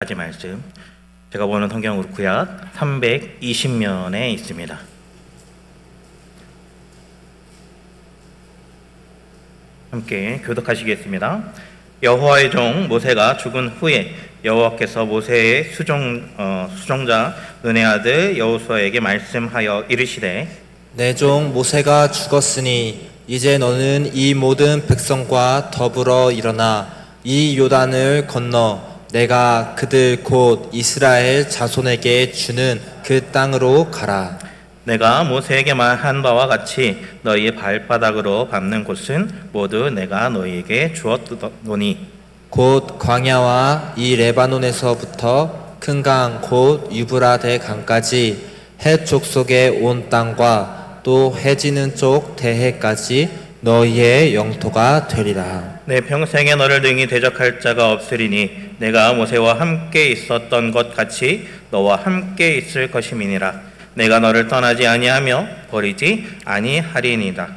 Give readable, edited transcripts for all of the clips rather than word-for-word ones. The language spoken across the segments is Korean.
가지 말씀, 제가 보는 성경으로 구약 320면에 있습니다. 함께 교독하시겠습니다. 여호와의 종 모세가 죽은 후에 여호와께서 모세의 수종자 눈의 아들 여호수아에게 말씀하여 이르시되, 내 종 모세가 죽었으니 이제 너는 이 모든 백성과 더불어 일어나 이 요단을 건너 내가 그들 곧 이스라엘 자손에게 주는 그 땅으로 가라. 내가 모세에게 말한 바와 같이 너희의 발바닥으로 밟는 곳은 모두 내가 너희에게 주었노니 곧 광야와 이 레바논에서부터 큰 강 곧 유브라데 강까지 헷 족속의 온 땅과 또 해지는 쪽 대해까지 너희의 영토가 되리라. 내 평생에 너를 능히 대적할 자가 없으리니 내가 모세와 함께 있었던 것 같이 너와 함께 있을 것임이니라. 내가 너를 떠나지 아니하며 버리지 아니하리니라.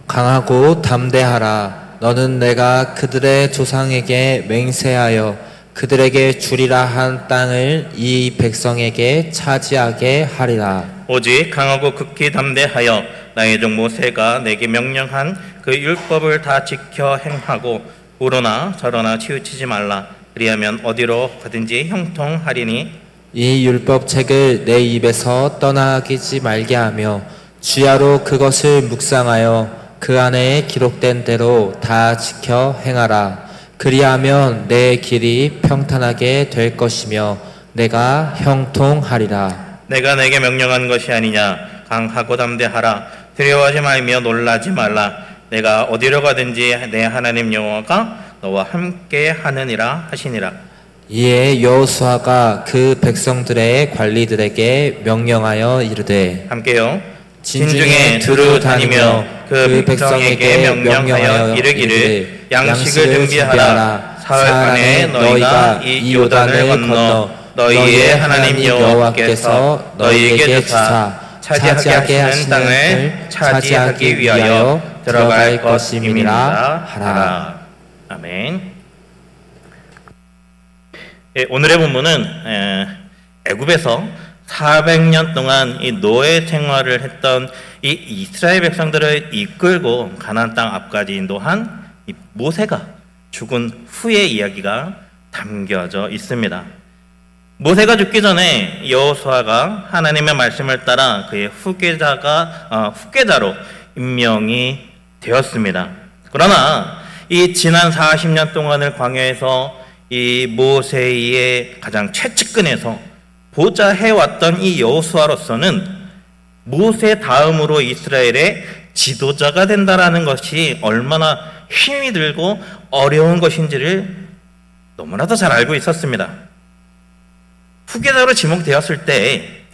강하고 담대하라. 너는 내가 그들의 조상에게 맹세하여 그들에게 주리라 한 땅을 이 백성에게 차지하게 하리라. 오직 강하고 극히 담대하여 나의 종 모세가 내게 명령한 그 율법을 다 지켜 행하고 우러나 저러나 치우치지 말라. 그리하면 어디로 가든지 형통하리니 이 율법책을 내 입에서 떠나기지 말게 하며 주야로 그것을 묵상하여 그 안에 기록된 대로 다 지켜 행하라. 그리하면 내 길이 평탄하게 될 것이며 내가 형통하리라. 내가 내게 명령한 것이 아니냐. 강하고 담대하라. 두려워하지 말며 놀라지 말라. 내가 어디로 가든지 내 하나님 여호와가 너와 함께 하느니라 하시니라. 이에 여호수아가 그 백성들의 관리들에게 명령하여 이르되, 함께요. 진중에 두루 다니며 그 백성에게 명령하여 이르기를 양식을 준비하라. 사흘 안에 너희가 이 요단을 건너 너희의 하나님 여호와께서 너희에게 주사 차지하게 하시는 땅을 차지하기 위하여 들어갈 것임이니라 하라. 아멘. 오늘의 본문은 애굽에서 400년 동안 이 노예 생활을 했던 이 이스라엘 백성들을 이끌고 가나안 땅 앞까지 인도한 이 모세가 죽은 후의 이야기가 담겨져 있습니다. 모세가 죽기 전에 여호수아가 하나님의 말씀을 따라 그의 후계자로 임명이 되었습니다. 그러나 이 지난 40년 동안을 광야에서 이 모세의 가장 최측근에서 보좌해왔던 이 여호수아로서는 모세 다음으로 이스라엘의 지도자가 된다라는 것이 얼마나 힘이 들고 어려운 것인지를 너무나도 잘 알고 있었습니다. 후계자로 지목되었을 때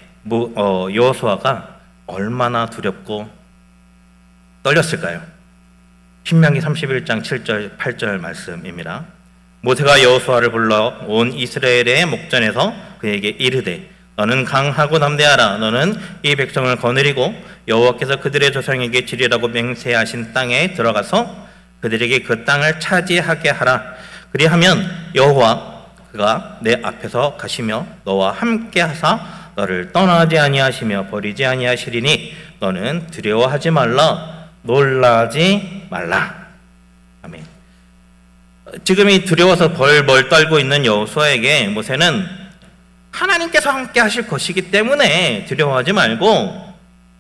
여호수아가 얼마나 두렵고 떨렸을까요? 신명기 31장 7절 8절 말씀입니다. 모세가 여호수아를 불러 온 이스라엘의 목전에서 그에게 이르되, 너는 강하고 담대하라. 너는 이 백성을 거느리고 여호와께서 그들의 조상에게 주리라고 맹세하신 땅에 들어가서 그들에게 그 땅을 차지하게 하라. 그리하면 여호와가 내 앞에서 가시며 너와 함께 하사 너를 떠나지 아니하시며 버리지 아니하시리니 너는 두려워하지 말라. 놀라지 말라. 아멘. 지금 이 두려워서 벌벌 떨고 있는 여호수아에게 모세는 하나님께서 함께 하실 것이기 때문에 두려워하지 말고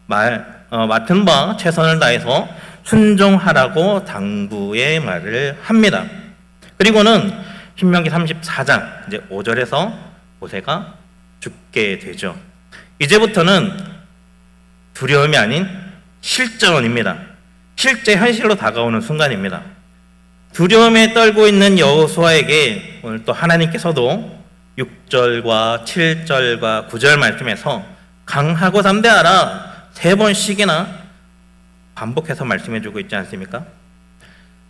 맡은 바 최선을 다해서 순종하라고 당부의 말을 합니다. 그리고는 신명기 34장 이제 5절에서 모세가 죽게 되죠. 이제부터는 두려움이 아닌 실전입니다. 실제 현실로 다가오는 순간입니다. 두려움에 떨고 있는 여호수아에게 오늘 또 하나님께서도 6절과 7절과 9절 말씀에서 강하고 담대하라 3번씩이나 반복해서 말씀해주고 있지 않습니까?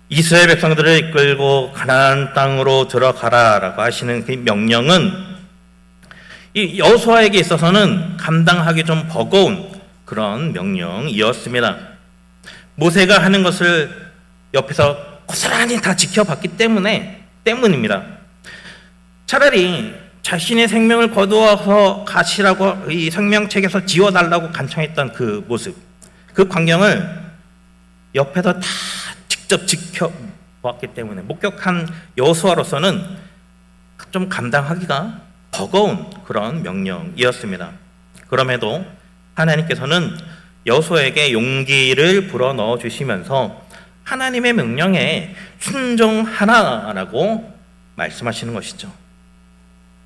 이스라엘 백성들을 이끌고 가나안 땅으로 들어가라 라고 하시는 그 명령은 이 여호수아에게 있어서는 감당하기 좀 버거운 그런 명령이었습니다. 모세가 하는 것을 옆에서 고스란히 다 지켜봤기 때문입니다. 차라리 자신의 생명을 거두어서 가시라고 이 생명책에서 지워달라고 간청했던 그 모습, 그 광경을 옆에서 다 직접 지켜보았기 때문에 목격한 여호수아로서는 좀 감당하기가 버거운 그런 명령이었습니다. 그럼에도 하나님께서는 여호수아에게 용기를 불어넣어 주시면서 하나님의 명령에 순종하라라고 말씀하시는 것이죠.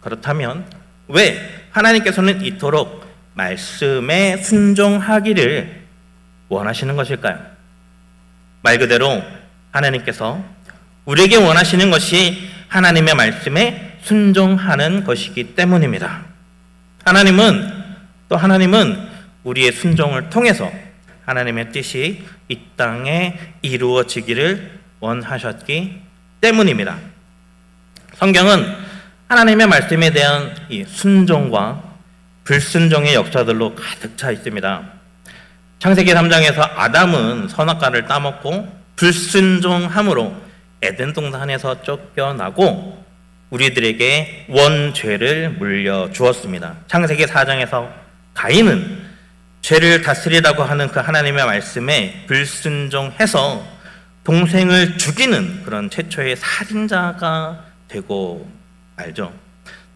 그렇다면 왜 하나님께서는 이토록 말씀에 순종하기를 원하시는 것일까요? 말 그대로 하나님께서 우리에게 원하시는 것이 하나님의 말씀에 순종하는 것이기 때문입니다. 하나님은 우리의 순종을 통해서 하나님의 뜻이 이 땅에 이루어지기를 원하셨기 때문입니다. 성경은 하나님의 말씀에 대한 이 순종과 불순종의 역사들로 가득 차 있습니다. 창세기 3장에서 아담은 선악과를 따먹고 불순종함으로 에덴 동산에서 쫓겨나고 우리들에게 원죄를 물려주었습니다. 창세기 4장에서 가인은 죄를 다스리라고 하는 그 하나님의 말씀에 불순종해서 동생을 죽이는 그런 최초의 살인자가 되고 알죠.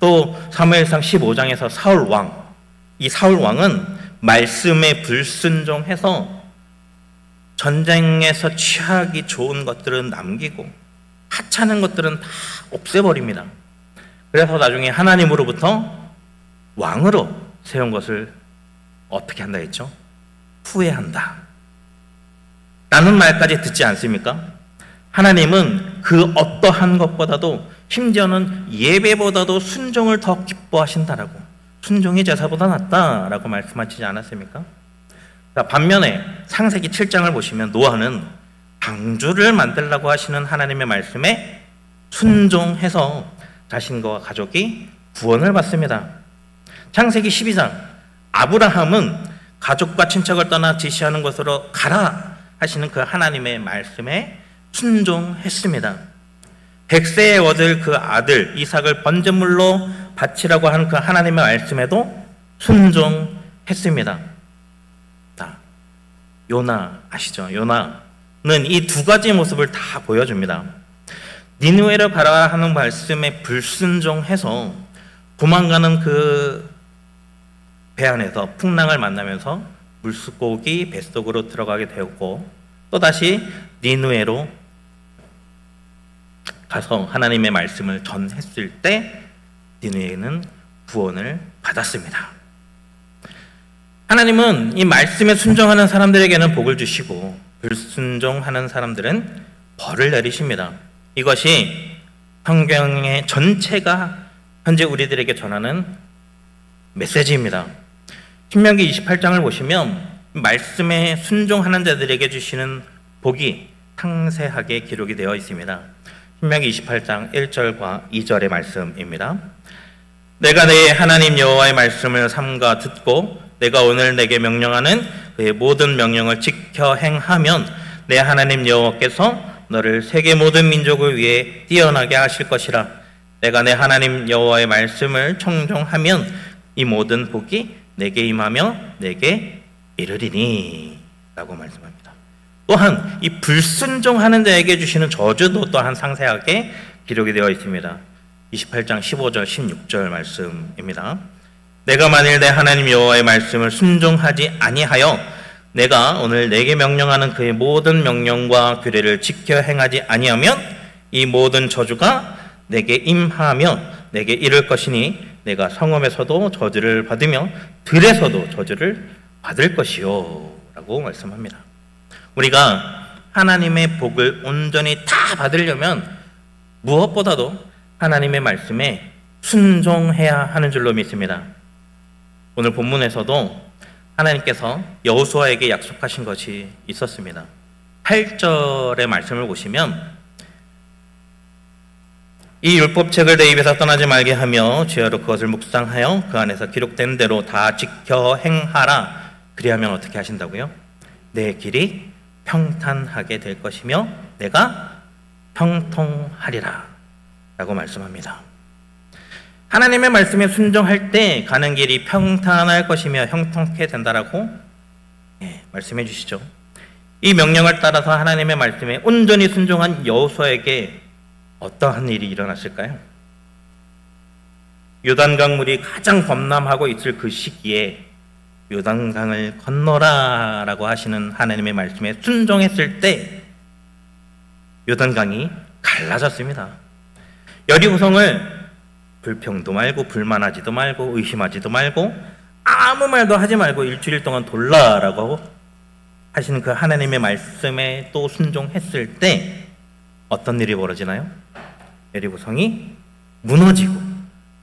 또 사무엘상 15장에서 이 사울 왕은 말씀에 불순종해서 전쟁에서 취하기 좋은 것들은 남기고 하찮은 것들은 다 없애버립니다. 그래서 나중에 하나님으로부터 왕으로 세운 것을 어떻게 한다 했죠? 후회한다 라는 말까지 듣지 않습니까? 하나님은 그 어떠한 것보다도 심지어는 예배보다도 순종을 더 기뻐하신다라고, 순종이 제사보다 낫다라고 말씀하시지 않았습니까? 반면에 창세기 7장을 보시면 노아는 방주를 만들라고 하시는 하나님의 말씀에 순종해서 자신과 가족이 구원을 받습니다. 창세기 12장 아브라함은 가족과 친척을 떠나 지시하는 곳으로 가라 하시는 그 하나님의 말씀에 순종했습니다. 100세에 얻을 그 아들 이삭을 번제물로 바치라고 하는 그 하나님의 말씀에도 순종했습니다. 요나 아시죠? 요나는 이 두 가지 모습을 다 보여줍니다. 니느웨로 가라 하는 말씀에 불순종해서 도망가는 그 배 안에서 풍랑을 만나면서 물고기 뱃속으로 들어가게 되었고, 또다시 니느웨로 가서 하나님의 말씀을 전했을 때 니느웨는 구원을 받았습니다. 하나님은 이 말씀에 순종하는 사람들에게는 복을 주시고 불순종하는 사람들은 벌을 내리십니다. 이것이 성경의 전체가 현재 우리들에게 전하는 메시지입니다. 신명기 28장을 보시면 말씀에 순종하는 자들에게 주시는 복이 상세하게 기록이 되어 있습니다. 신명기 28장 1절과 2절의 말씀입니다. 내가 내 하나님 여호와의 말씀을 삼가 듣고 내가 오늘 내게 명령하는 그의 모든 명령을 지켜 행하면 내 하나님 여호와께서 너를 세계 모든 민족을 위해 뛰어나게 하실 것이라. 내가 내 하나님 여호와의 말씀을 청종하면 이 모든 복이 내게 임하며 내게 이르리니 라고 말씀합니다. 또한 이 불순종하는 자에게 주시는 저주도 또한 상세하게 기록이 되어 있습니다. 28장 15절 16절 말씀입니다. 내가 만일 내 하나님 여호와의 말씀을 순종하지 아니하여 내가 오늘 내게 명령하는 그의 모든 명령과 규례를 지켜 행하지 아니하면 이 모든 저주가 내게 임하며 내게 이를 것이니 내가 성읍에서도 저주를 받으며 들에서도 저주를 받을 것이요 라고 말씀합니다. 우리가 하나님의 복을 온전히 다 받으려면 무엇보다도 하나님의 말씀에 순종해야 하는 줄로 믿습니다. 오늘 본문에서도 하나님께서 여호수아에게 약속하신 것이 있었습니다. 8절의 말씀을 보시면 이 율법책을 내 입에서 떠나지 말게 하며 주야로 그것을 묵상하여 그 안에서 기록된 대로 다 지켜 행하라. 그리하면 어떻게 하신다고요? 내 길이 평탄하게 될 것이며 내가 형통하리라 라고 말씀합니다. 하나님의 말씀에 순종할 때 가는 길이 평탄할 것이며 형통케 된다라고 말씀해 주시죠. 이 명령을 따라서 하나님의 말씀에 온전히 순종한 여호수아에게 어떠한 일이 일어났을까요? 요단강물이 가장 범람하고 있을 그 시기에 요단강을 건너라라고 하시는 하나님의 말씀에 순종했을 때 요단강이 갈라졌습니다. 여리고성을 불평도 말고 불만하지도 말고 의심하지도 말고 아무 말도 하지 말고 일주일 동안 돌라라고 하시는 그 하나님의 말씀에 또 순종했을 때 어떤 일이 벌어지나요? 여리고성이 무너지고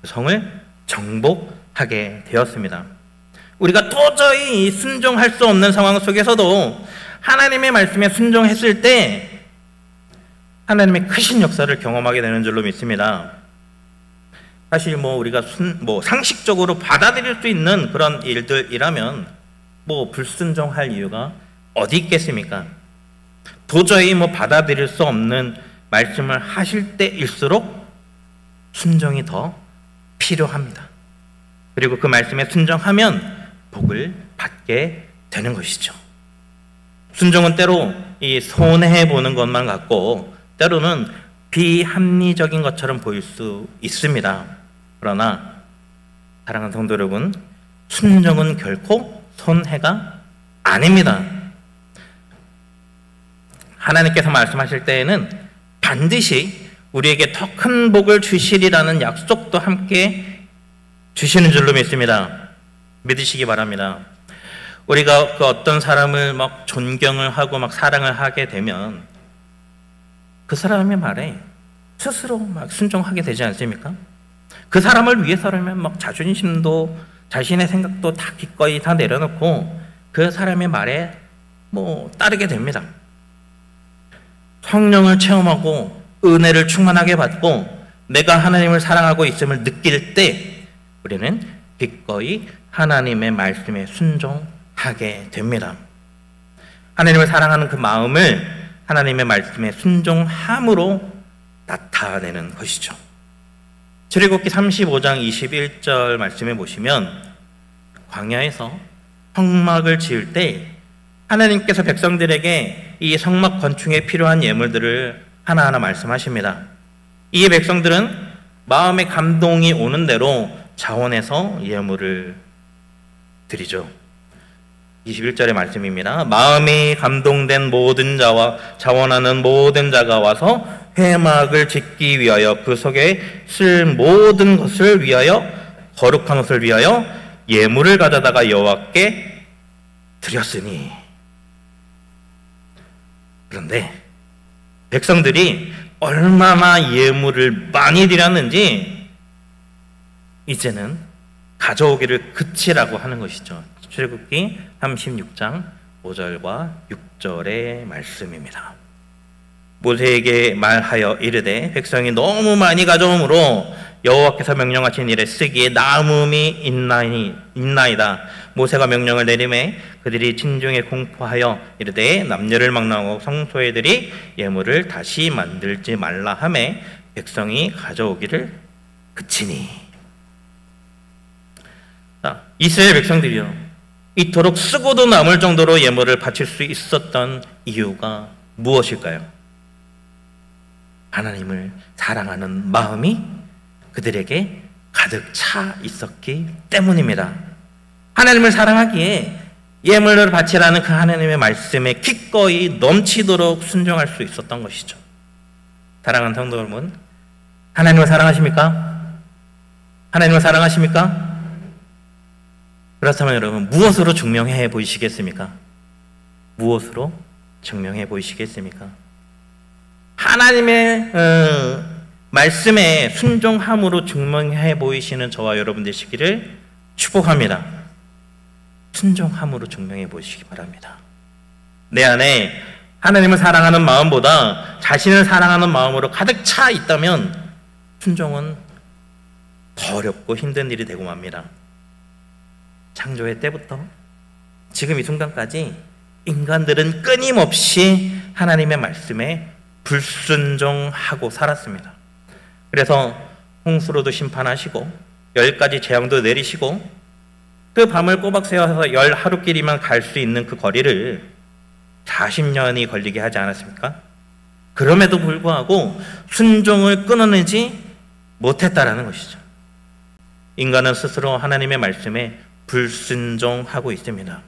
성을 정복하게 되었습니다. 우리가 도저히 순종할 수 없는 상황 속에서도 하나님의 말씀에 순종했을 때 하나님의 크신 역사를 경험하게 되는 줄로 믿습니다. 사실 우리가 상식적으로 받아들일 수 있는 그런 일들이라면 불순종할 이유가 어디 있겠습니까? 도저히 받아들일 수 없는 말씀을 하실 때일수록 순종이 더 필요합니다. 그리고 그 말씀에 순종하면 복을 받게 되는 것이죠. 순종은 때로 이 손해 보는 것만 같고 때로는 비합리적인 것처럼 보일 수 있습니다. 그러나 사랑하는 성도 여러분, 순종은 결코 손해가 아닙니다. 하나님께서 말씀하실 때에는 반드시 우리에게 더 큰 복을 주시리라는 약속도 함께 주시는 줄로 믿습니다. 믿으시기 바랍니다. 우리가 그 어떤 사람을 존경을 하고 사랑을 하게 되면 그 사람의 말에 스스로 순종하게 되지 않습니까? 그 사람을 위해서라면 자존심도 자신의 생각도 다 기꺼이 다 내려놓고 그 사람의 말에 따르게 됩니다. 성령을 체험하고 은혜를 충만하게 받고 내가 하나님을 사랑하고 있음을 느낄 때 우리는 기꺼이 하나님의 말씀에 순종하게 됩니다. 하나님을 사랑하는 그 마음을 하나님의 말씀에 순종함으로 나타내는 것이죠. 출애굽기 35장 21절 말씀에 보시면 광야에서 성막을 지을 때 하나님께서 백성들에게 이 성막 건축에 필요한 예물들을 하나하나 말씀하십니다. 이 백성들은 마음의 감동이 오는 대로 자원해서 예물을 드리죠. 21절의 말씀입니다. 마음이 감동된 모든 자와 자원하는 모든 자가 와서 회막을 짓기 위하여 그 속에 쓸 모든 것을 위하여 거룩한 것을 위하여 예물을 가져다가 여호와께 드렸으니. 그런데 백성들이 얼마나 예물을 많이 드렸는지 이제는 가져오기를 그치라고 하는 것이죠. 출애굽기 36장 5절과 6절의 말씀입니다. 모세에게 말하여 이르되 백성이 너무 많이 가져오므로 여호와께서 명령하신 일에 쓰기에 남음이 있나이다. 모세가 명령을 내리매 그들이 진중에 공포하여 이르되 남녀를 막론하고 성소애들이 예물을 다시 만들지 말라 하매 백성이 가져오기를 그치니. 이스라엘 백성들이요, 이토록 쓰고도 남을 정도로 예물을 바칠 수 있었던 이유가 무엇일까요? 하나님을 사랑하는 마음이 그들에게 가득 차 있었기 때문입니다. 하나님을 사랑하기에 예물을 바치라는 그 하나님의 말씀에 기꺼이 넘치도록 순종할 수 있었던 것이죠. 사랑하는 성도 여러분, 하나님을 사랑하십니까? 하나님을 사랑하십니까? 그렇다면 여러분, 무엇으로 증명해 보이시겠습니까? 무엇으로 증명해 보이시겠습니까? 하나님의 말씀에 순종함으로 증명해 보이시는 저와 여러분 되시기를 축복합니다. 순종함으로 증명해 보시기 바랍니다. 내 안에 하나님을 사랑하는 마음보다 자신을 사랑하는 마음으로 가득 차 있다면 순종은 더 어렵고 힘든 일이 되고 맙니다. 창조의 때부터 지금 이 순간까지 인간들은 끊임없이 하나님의 말씀에 불순종하고 살았습니다. 그래서 홍수로도 심판하시고 10가지 재앙도 내리시고 그 밤을 꼬박 세워서 10하루끼리만 갈 수 있는 그 거리를 40년이 걸리게 하지 않았습니까? 그럼에도 불구하고 순종을 끊어내지 못했다라는 것이죠. 인간은 스스로 하나님의 말씀에 불순종하고 있습니다.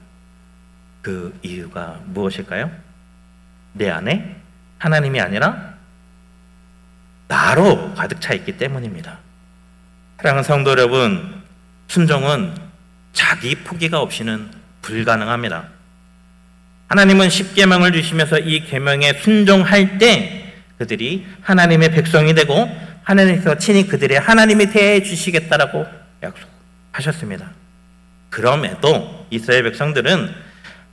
그 이유가 무엇일까요? 내 안에 하나님이 아니라 나로 가득 차 있기 때문입니다. 사랑하는 성도 여러분, 순종은 자기 포기가 없이는 불가능합니다. 하나님은 10계명을 주시면서 이 계명에 순종할 때 그들이 하나님의 백성이 되고 하나님께서 친히 그들의 하나님이 되어 주시겠다라고 약속하셨습니다. 그럼에도 이스라엘 백성들은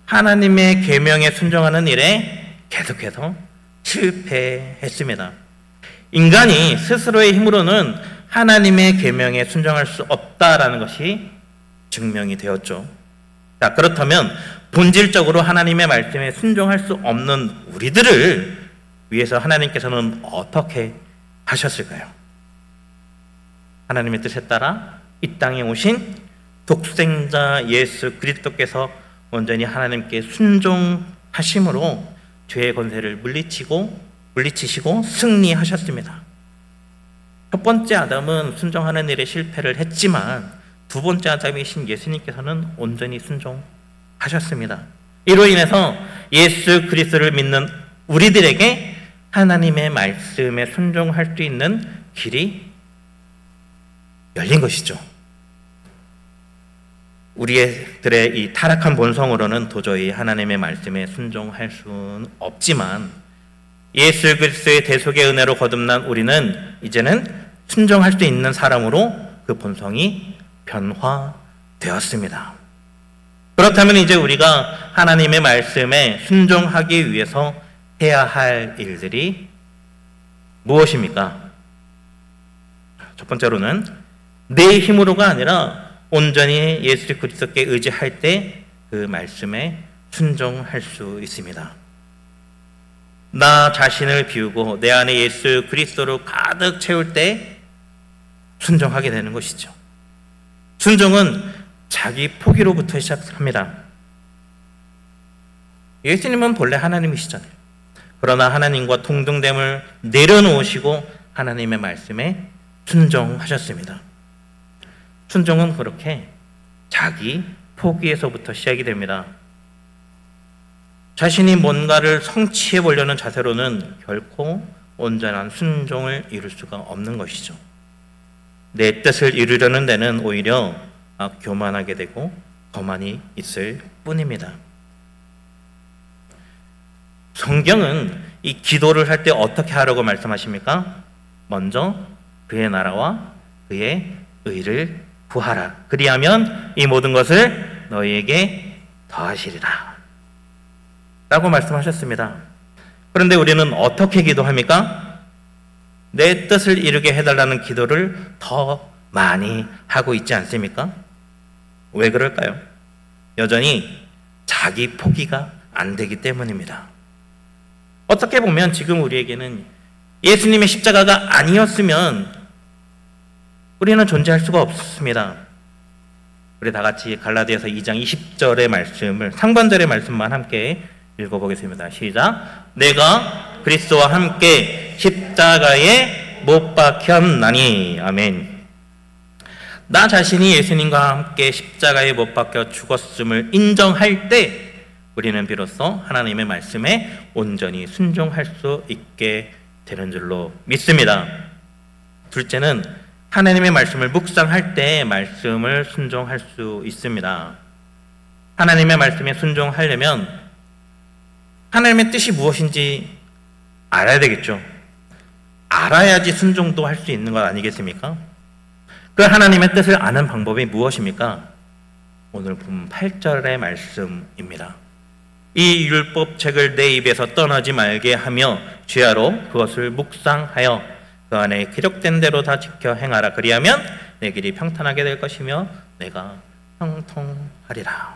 하나님의 계명에 순종하는 일에 계속해서 실패했습니다. 인간이 스스로의 힘으로는 하나님의 계명에 순종할 수 없다라는 것이 증명이 되었죠. 자, 그렇다면 본질적으로 하나님의 말씀에 순종할 수 없는 우리들을 위해서 하나님께서는 어떻게 하셨을까요? 하나님의 뜻에 따라 이 땅에 오신 독생자 예수 그리스도께서 온전히 하나님께 순종하심으로 죄의 권세를 물리치시고 승리하셨습니다. 첫 번째 아담은 순종하는 일에 실패를 했지만 두 번째 아담이신 예수님께서는 온전히 순종하셨습니다. 이로 인해서 예수 그리스도를 믿는 우리들에게 하나님의 말씀에 순종할 수 있는 길이 열린 것이죠. 우리들의 이 타락한 본성으로는 도저히 하나님의 말씀에 순종할 수는 없지만 예수 그리스도의 대속의 은혜로 거듭난 우리는 이제는 순종할 수 있는 사람으로 그 본성이 변화되었습니다. 그렇다면 이제 우리가 하나님의 말씀에 순종하기 위해서 해야 할 일들이 무엇입니까? 첫 번째로는 내 힘으로가 아니라 온전히 예수 그리스도께 의지할 때 그 말씀에 순종할 수 있습니다. 나 자신을 비우고 내 안에 예수 그리스도로 가득 채울 때 순종하게 되는 것이죠. 순종은 자기 포기로부터 시작합니다. 예수님은 본래 하나님이시잖아요. 그러나 하나님과 동등됨을 내려놓으시고 하나님의 말씀에 순종하셨습니다. 순종은 그렇게 자기 포기에서부터 시작이 됩니다. 자신이 뭔가를 성취해 보려는 자세로는 결코 온전한 순종을 이룰 수가 없는 것이죠. 내 뜻을 이루려는 데는 오히려 교만하게 되고 거만히 있을 뿐입니다. 성경은 이 기도를 할 때 어떻게 하라고 말씀하십니까? 먼저 그의 나라와 그의 의를 구하라. 그리하면 이 모든 것을 너희에게 더하시리라 라고 말씀하셨습니다. 그런데 우리는 어떻게 기도합니까? 내 뜻을 이루게 해달라는 기도를 더 많이 하고 있지 않습니까? 왜 그럴까요? 여전히 자기 포기가 안 되기 때문입니다. 어떻게 보면 지금 우리에게는 예수님의 십자가가 아니었으면 우리는 존재할 수가 없습니다. 우리 다 같이 갈라디아서 2장 20절의 말씀을 상반절의 말씀만 함께 읽어보겠습니다. 시작. 내가 그리스도와 함께 십자가에 못 박혔나니. 아멘. 나 자신이 예수님과 함께 십자가에 못 박혀 죽었음을 인정할 때 우리는 비로소 하나님의 말씀에 온전히 순종할 수 있게 되는 줄로 믿습니다. 둘째는 하나님의 말씀을 묵상할 때 말씀을 순종할 수 있습니다. 하나님의 말씀에 순종하려면 하나님의 뜻이 무엇인지 알아야 되겠죠. 알아야지 순종도 할 수 있는 것 아니겠습니까? 그 하나님의 뜻을 아는 방법이 무엇입니까? 오늘 본 8절의 말씀입니다. 이 율법책을 내 입에서 떠나지 말게 하며 주야로 그것을 묵상하여 그 안에 기록된 대로 다 지켜 행하라. 그리하면 내 길이 평탄하게 될 것이며 내가 형통하리라.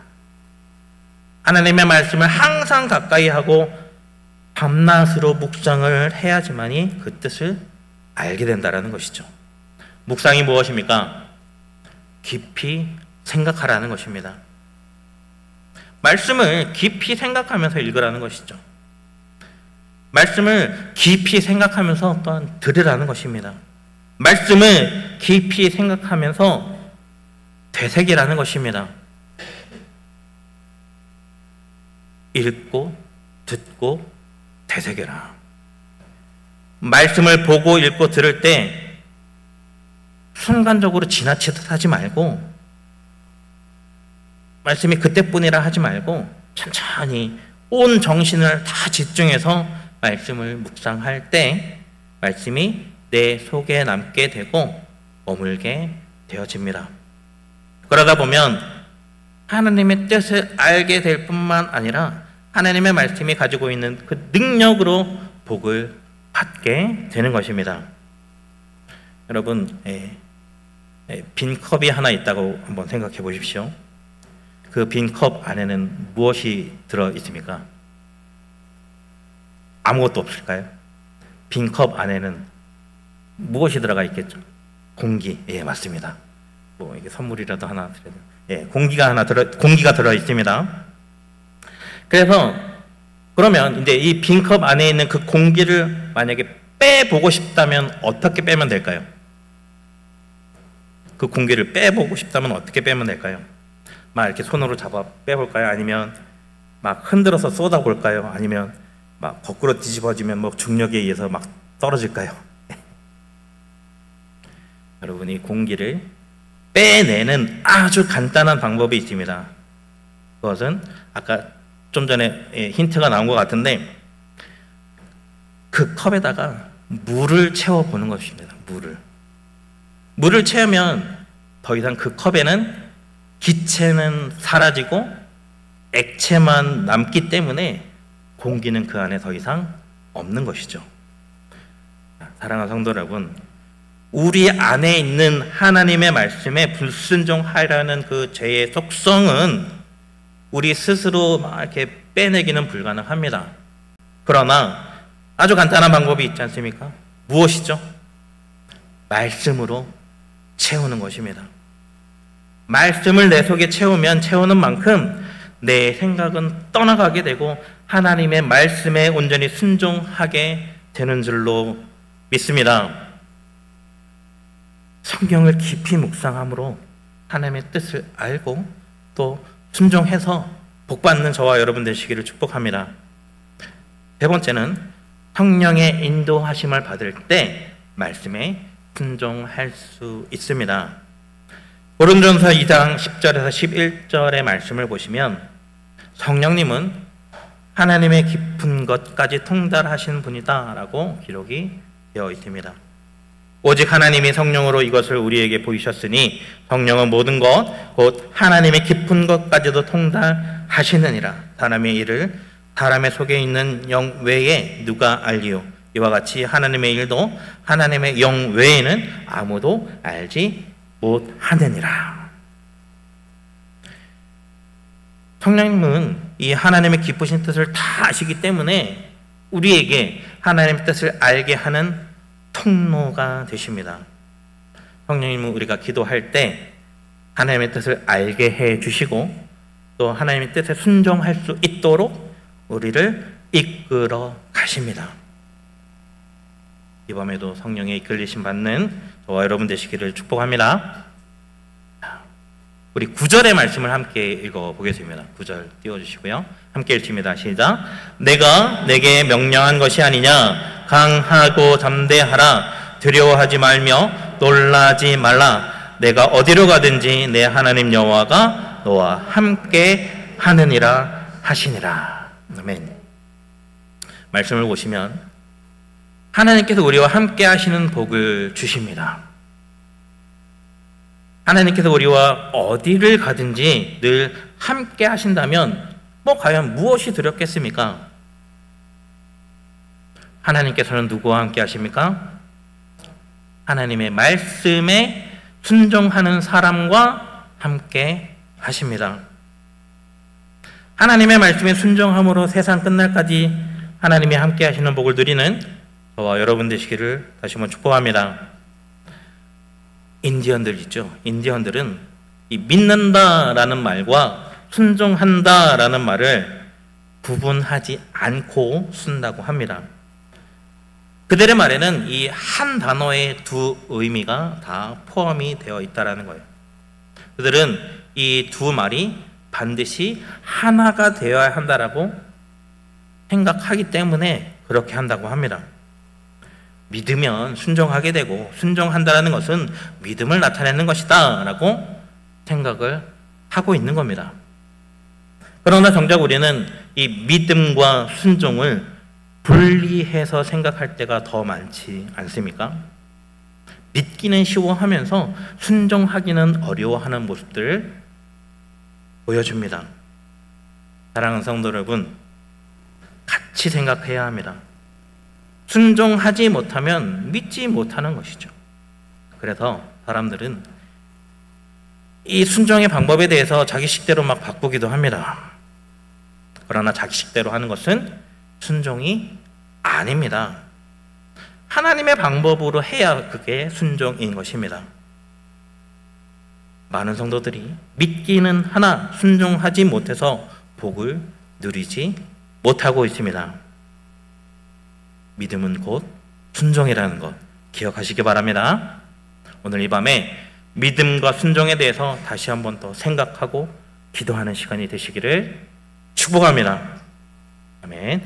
하나님의 말씀을 항상 가까이 하고 밤낮으로 묵상을 해야지만이 그 뜻을 알게 된다는 것이죠. 묵상이 무엇입니까? 깊이 생각하라는 것입니다. 말씀을 깊이 생각하면서 읽으라는 것이죠. 말씀을 깊이 생각하면서 또한 들으라는 것입니다. 말씀을 깊이 생각하면서 되새기라는 것입니다. 읽고 듣고 되새겨라. 말씀을 보고 읽고 들을 때 순간적으로 지나치듯 하지 말고, 말씀이 그때뿐이라 하지 말고 천천히 온 정신을 다 집중해서 말씀을 묵상할 때 말씀이 내 속에 남게 되고 머물게 되어집니다. 그러다 보면 하나님의 뜻을 알게 될 뿐만 아니라 하나님의 말씀이 가지고 있는 그 능력으로 복을 받게 되는 것입니다. 여러분, 빈 컵이 하나 있다고 한번 생각해 보십시오. 그 빈 컵 안에는 무엇이 들어 있습니까? 아무것도 없을까요? 빈 컵 안에는 무엇이 들어가 있겠죠? 공기. 예, 맞습니다. 뭐 이게 선물이라도 하나 드려도, 예, 공기가 들어 있습니다. 그래서 그러면 이제 이 빈 컵 안에 있는 그 공기를 만약에 빼보고 싶다면 어떻게 빼면 될까요? 그 공기를 빼보고 싶다면 어떻게 빼면 될까요? 막 이렇게 손으로 잡아 빼볼까요? 아니면 막 흔들어서 쏟아볼까요? 아니면 막 거꾸로 뒤집어지면 뭐 중력에 의해서 막 떨어질까요? 여러분, 이 공기를 빼내는 아주 간단한 방법이 있습니다. 그것은 아까 좀 전에 힌트가 나온 것 같은데, 그 컵에다가 물을 채워보는 것입니다. 물을 채우면 더 이상 그 컵에는 기체는 사라지고 액체만 남기 때문에 공기는 그 안에 더 이상 없는 것이죠. 사랑하는 성도 여러분, 우리 안에 있는 하나님의 말씀에 불순종하려는 그 죄의 속성은 우리 스스로 막 이렇게 빼내기는 불가능합니다. 그러나 아주 간단한 방법이 있지 않습니까? 무엇이죠? 말씀으로 채우는 것입니다. 말씀을 내 속에 채우는 만큼 내 생각은 떠나가게 되고 하나님의 말씀에 온전히 순종하게 되는 줄로 믿습니다. 성경을 깊이 묵상함으로 하나님의 뜻을 알고 또 순종해서 복받는 저와 여러분 되시기를 축복합니다. 세 번째는 성령의 인도하심을 받을 때 말씀에 순종할 수 있습니다. 고린도전서 2장 10절에서 11절의 말씀을 보시면 성령님은 하나님의 깊은 것까지 통달하신 분이다 라고 기록이 되어 있습니다. 오직 하나님이 성령으로 이것을 우리에게 보이셨으니 성령은 모든 것 곧 하나님의 깊은 것까지도 통달하시느니라. 사람의 일을 사람의 속에 있는 영 외에 누가 알리요? 이와 같이 하나님의 일도 하나님의 영 외에는 아무도 알지 못하느니라. 성령님은 이 하나님의 기쁘신 뜻을 다 아시기 때문에 우리에게 하나님의 뜻을 알게 하는 통로가 되십니다. 성령님은 우리가 기도할 때 하나님의 뜻을 알게 해 주시고 또 하나님의 뜻에 순종할 수 있도록 우리를 이끌어 가십니다. 이 밤에도 성령의 이끌리심 받는 저와 여러분 되시기를 축복합니다. 우리 9절의 말씀을 함께 읽어보겠습니다. 9절 띄워주시고요. 함께 읽습니다. 시작. 내가 내게 명령한 것이 아니냐. 강하고 담대하라. 두려워하지 말며 놀라지 말라. 내가 어디로 가든지 내 하나님 여호와가 너와 함께 하느니라 하시니라. 아멘. 말씀을 보시면 하나님께서 우리와 함께 하시는 복을 주십니다. 하나님께서 우리와 어디를 가든지 늘 함께 하신다면 과연 무엇이 두렵겠습니까? 하나님께서는 누구와 함께 하십니까? 하나님의 말씀에 순종하는 사람과 함께 하십니다. 하나님의 말씀에 순종함으로 세상 끝날까지 하나님이 함께 하시는 복을 누리는 저와 여러분 되시기를 다시 한번 축복합니다. 인디언들 있죠. 인디언들은 이 믿는다라는 말과 순종한다라는 말을 구분하지 않고 쓴다고 합니다. 그들의 말에는 이 한 단어의 두 의미가 다 포함이 되어 있다라는 거예요. 그들은 이 두 말이 반드시 하나가 되어야 한다라고 생각하기 때문에 그렇게 한다고 합니다. 믿으면 순종하게 되고 순종한다라는 것은 믿음을 나타내는 것이다 라고 생각을 하고 있는 겁니다. 그러나 정작 우리는 이 믿음과 순종을 분리해서 생각할 때가 더 많지 않습니까? 믿기는 쉬워하면서 순종하기는 어려워하는 모습들을 보여줍니다. 사랑하는 성도 여러분, 같이 생각해야 합니다. 순종하지 못하면 믿지 못하는 것이죠. 그래서 사람들은 이 순종의 방법에 대해서 자기식대로 막 바꾸기도 합니다. 그러나 자기식대로 하는 것은 순종이 아닙니다. 하나님의 방법으로 해야 그게 순종인 것입니다. 많은 성도들이 믿기는 하나 순종하지 못해서 복을 누리지 못하고 있습니다. 믿음은 곧 순종이라는 것 기억하시기 바랍니다. 오늘 이 밤에 믿음과 순종에 대해서 다시 한번 더 생각하고 기도하는 시간이 되시기를 축복합니다. 아멘.